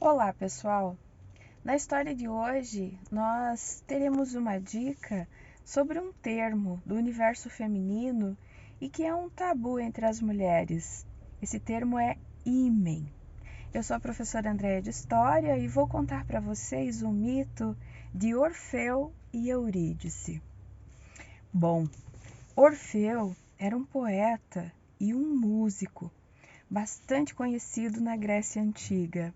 Olá, pessoal! Na história de hoje, nós teremos uma dica sobre um termo do universo feminino e que é um tabu entre as mulheres. Esse termo é ímen. Eu sou a professora Andréia de História e vou contar para vocês o mito de Orfeu e Eurídice. Bom, Orfeu era um poeta e um músico bastante conhecido na Grécia Antiga.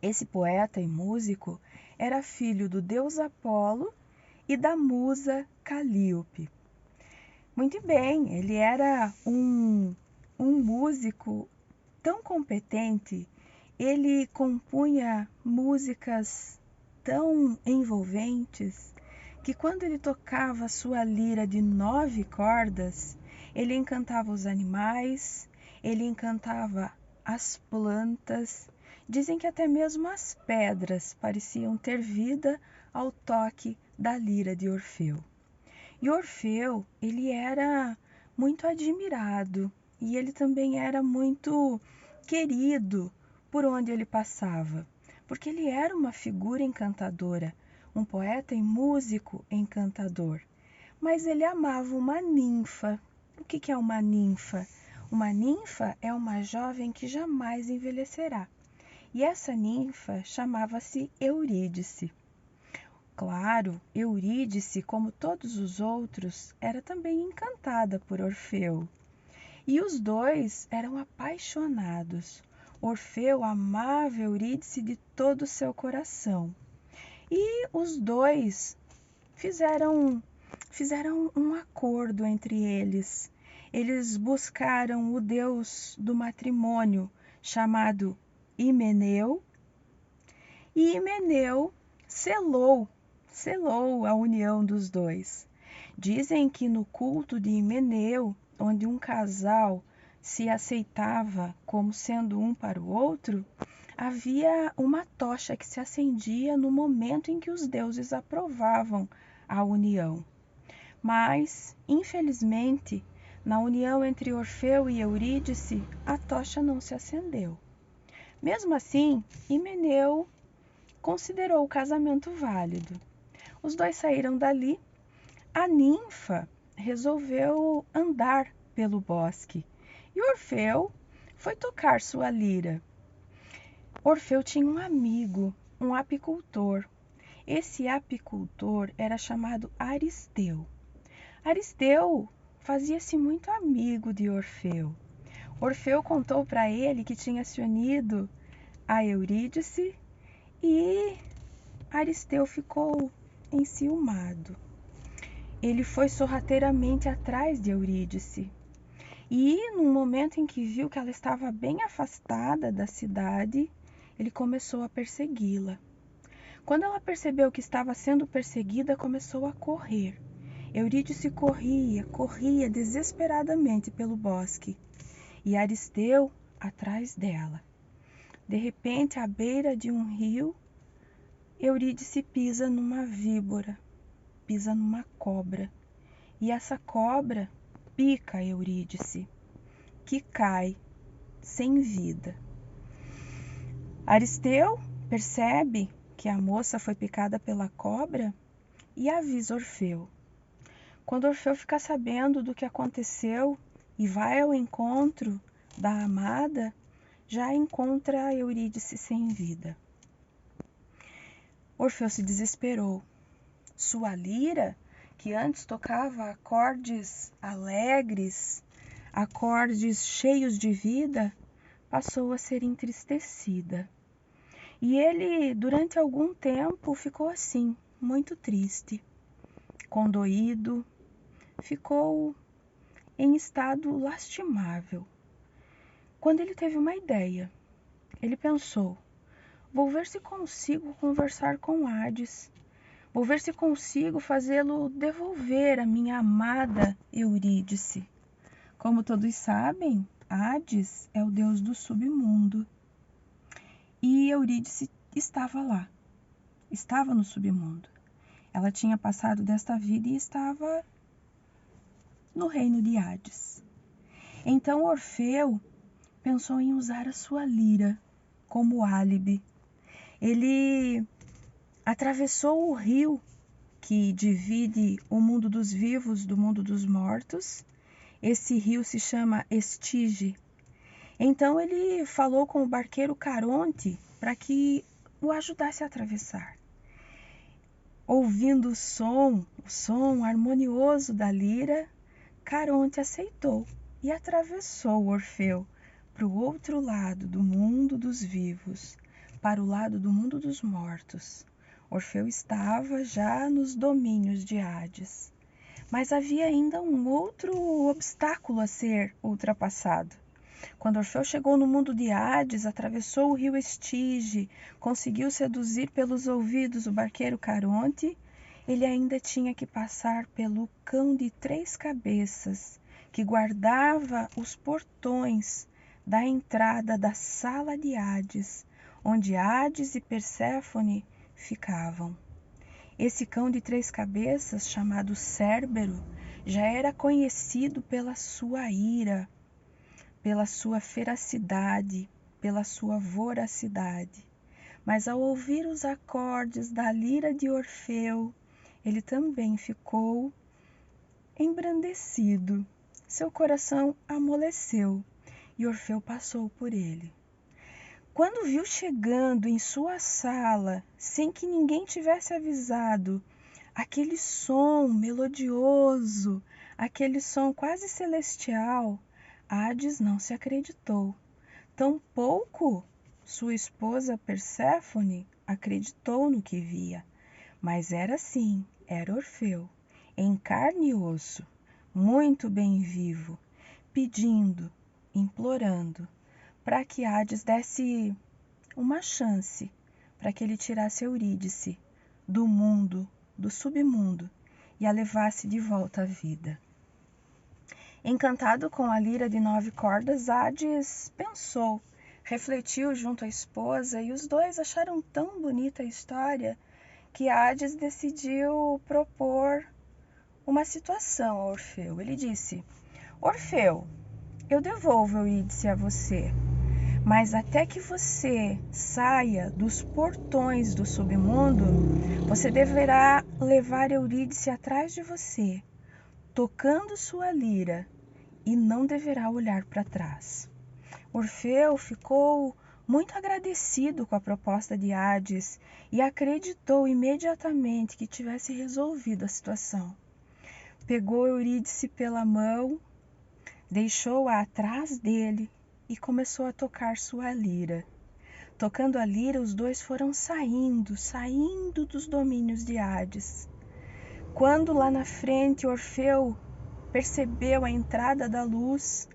Esse poeta e músico era filho do deus Apolo e da musa Calíope. Muito bem, ele era um músico tão competente, ele compunha músicas tão envolventes que quando ele tocava sua lira de 9 cordas, ele encantava os animais, ele encantava as plantas. Dizem que até mesmo as pedras pareciam ter vida ao toque da lira de Orfeu. E Orfeu, ele era muito admirado e ele também era muito querido por onde ele passava, porque ele era uma figura encantadora, um poeta e músico encantador. Mas ele amava uma ninfa. O que é uma ninfa? Uma ninfa é uma jovem que jamais envelhecerá. E essa ninfa chamava-se Eurídice. Claro, Eurídice, como todos os outros, era também encantada por Orfeu. E os dois eram apaixonados. Orfeu amava Eurídice de todo o seu coração. E os dois fizeram um acordo entre eles. Eles buscaram o deus do matrimônio, chamado Himeneu, e Himeneu selou a união dos dois. Dizem que no culto de Himeneu, onde um casal se aceitava como sendo um para o outro, havia uma tocha que se acendia no momento em que os deuses aprovavam a união. Mas, infelizmente, na união entre Orfeu e Eurídice, a tocha não se acendeu. Mesmo assim, Himeneu considerou o casamento válido. Os dois saíram dali. A ninfa resolveu andar pelo bosque e Orfeu foi tocar sua lira. Orfeu tinha um amigo, um apicultor. Esse apicultor era chamado Aristeu. Aristeu fazia-se muito amigo de Orfeu. Orfeu contou para ele que tinha se unido a Eurídice e Aristeu ficou enciumado. Ele foi sorrateiramente atrás de Eurídice e, no momento em que viu que ela estava bem afastada da cidade, ele começou a persegui-la. Quando ela percebeu que estava sendo perseguida, começou a correr. Eurídice corria desesperadamente pelo bosque e Aristeu atrás dela. De repente, à beira de um rio, Eurídice pisa numa víbora, pisa numa cobra, e essa cobra pica Eurídice, que cai sem vida. Aristeu percebe que a moça foi picada pela cobra e avisa Orfeu. Quando Orfeu fica sabendo do que aconteceu e vai ao encontro da amada, já encontra Eurídice sem vida. Orfeu se desesperou. Sua lira, que antes tocava acordes alegres, acordes cheios de vida, passou a ser entristecida. E ele, durante algum tempo, ficou assim, muito triste, condoído, ficou em estado lastimável. Quando ele teve uma ideia, ele pensou: vou ver se consigo conversar com Hades. Vou ver se consigo fazê-lo devolver a minha amada Eurídice. Como todos sabem, Hades é o deus do submundo. E Eurídice estava lá, estava no submundo. Ela tinha passado desta vida e estava no reino de Hades. Então Orfeu pensou em usar a sua lira como álibi. Ele atravessou o rio que divide o mundo dos vivos do mundo dos mortos. Esse rio se chama Estige. Então ele falou com o barqueiro Caronte para que o ajudasse a atravessar. Ouvindo o som harmonioso da lira, Caronte aceitou e atravessou Orfeu para o outro lado do mundo dos vivos, para o lado do mundo dos mortos. Orfeu estava já nos domínios de Hades. Mas havia ainda um outro obstáculo a ser ultrapassado. Quando Orfeu chegou no mundo de Hades, atravessou o rio Estige, conseguiu seduzir pelos ouvidos o barqueiro Caronte, ele ainda tinha que passar pelo cão de 3 cabeças, que guardava os portões da entrada da sala de Hades, onde Hades e Perséfone ficavam. Esse cão de 3 cabeças, chamado Cérbero, já era conhecido pela sua ira, pela sua feracidade, pela sua voracidade. Mas ao ouvir os acordes da lira de Orfeu, ele também ficou embrandecido. Seu coração amoleceu e Orfeu passou por ele. Quando viu chegando em sua sala, sem que ninguém tivesse avisado, aquele som melodioso, aquele som quase celestial, Hades não se acreditou. Tampouco sua esposa Perséfone acreditou no que via. Mas era sim, era Orfeu, em carne e osso, muito bem vivo, pedindo, implorando, para que Hades desse uma chance, para que ele tirasse Eurídice do mundo, do submundo, e a levasse de volta à vida. Encantado com a lira de 9 cordas, Hades pensou, refletiu junto à esposa, e os dois acharam tão bonita a história que Hades decidiu propor uma situação a Orfeu. Ele disse: Orfeu, eu devolvo Eurídice a você, mas até que você saia dos portões do submundo, você deverá levar Eurídice atrás de você, tocando sua lira, e não deverá olhar para trás. Orfeu ficou muito agradecido com a proposta de Hades e acreditou imediatamente que tivesse resolvido a situação. Pegou Eurídice pela mão, deixou-a atrás dele e começou a tocar sua lira. Tocando a lira, os dois foram saindo dos domínios de Hades. Quando lá na frente Orfeu percebeu a entrada da luz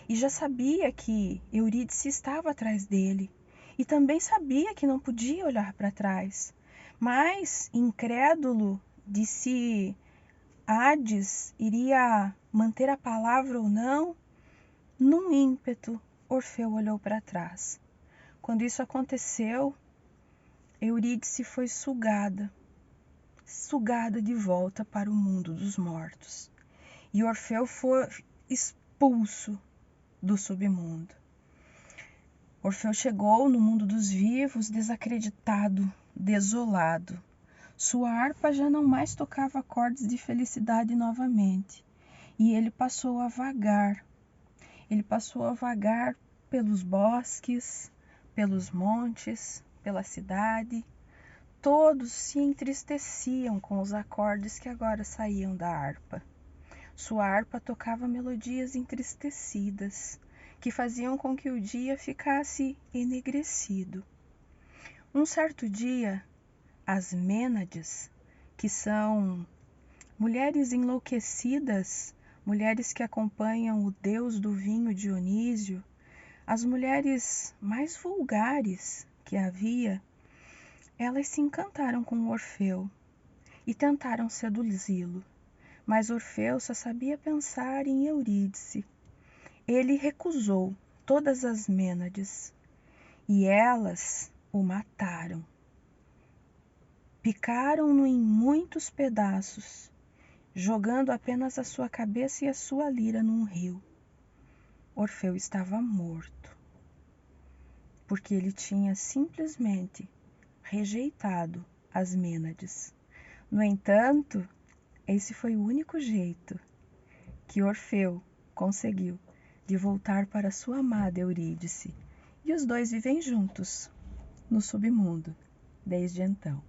e já sabia que Eurídice estava atrás dele, e também sabia que não podia olhar para trás, mas, incrédulo de se Hades iria manter a palavra ou não, num ímpeto, Orfeu olhou para trás. Quando isso aconteceu, Eurídice foi sugada de volta para o mundo dos mortos. E Orfeu foi expulso do submundo. Orfeu chegou no mundo dos vivos desacreditado, desolado. Sua harpa já não mais tocava acordes de felicidade novamente. E ele passou a vagar. Ele passou a vagar pelos bosques, pelos montes, pela cidade. Todos se entristeciam com os acordes que agora saíam da harpa. Sua harpa tocava melodias entristecidas, que faziam com que o dia ficasse enegrecido. Um certo dia, as Mênades, que são mulheres enlouquecidas, mulheres que acompanham o deus do vinho Dionísio, as mulheres mais vulgares que havia, elas se encantaram com Orfeu e tentaram seduzi-lo. Mas Orfeu só sabia pensar em Eurídice. Ele recusou todas as Mênades e elas o mataram. Picaram-no em muitos pedaços, jogando apenas a sua cabeça e a sua lira num rio. Orfeu estava morto. porque ele tinha simplesmente rejeitado as Mênades. No entanto, esse foi o único jeito que Orfeu conseguiu de voltar para sua amada Eurídice, e os dois vivem juntos no submundo desde então.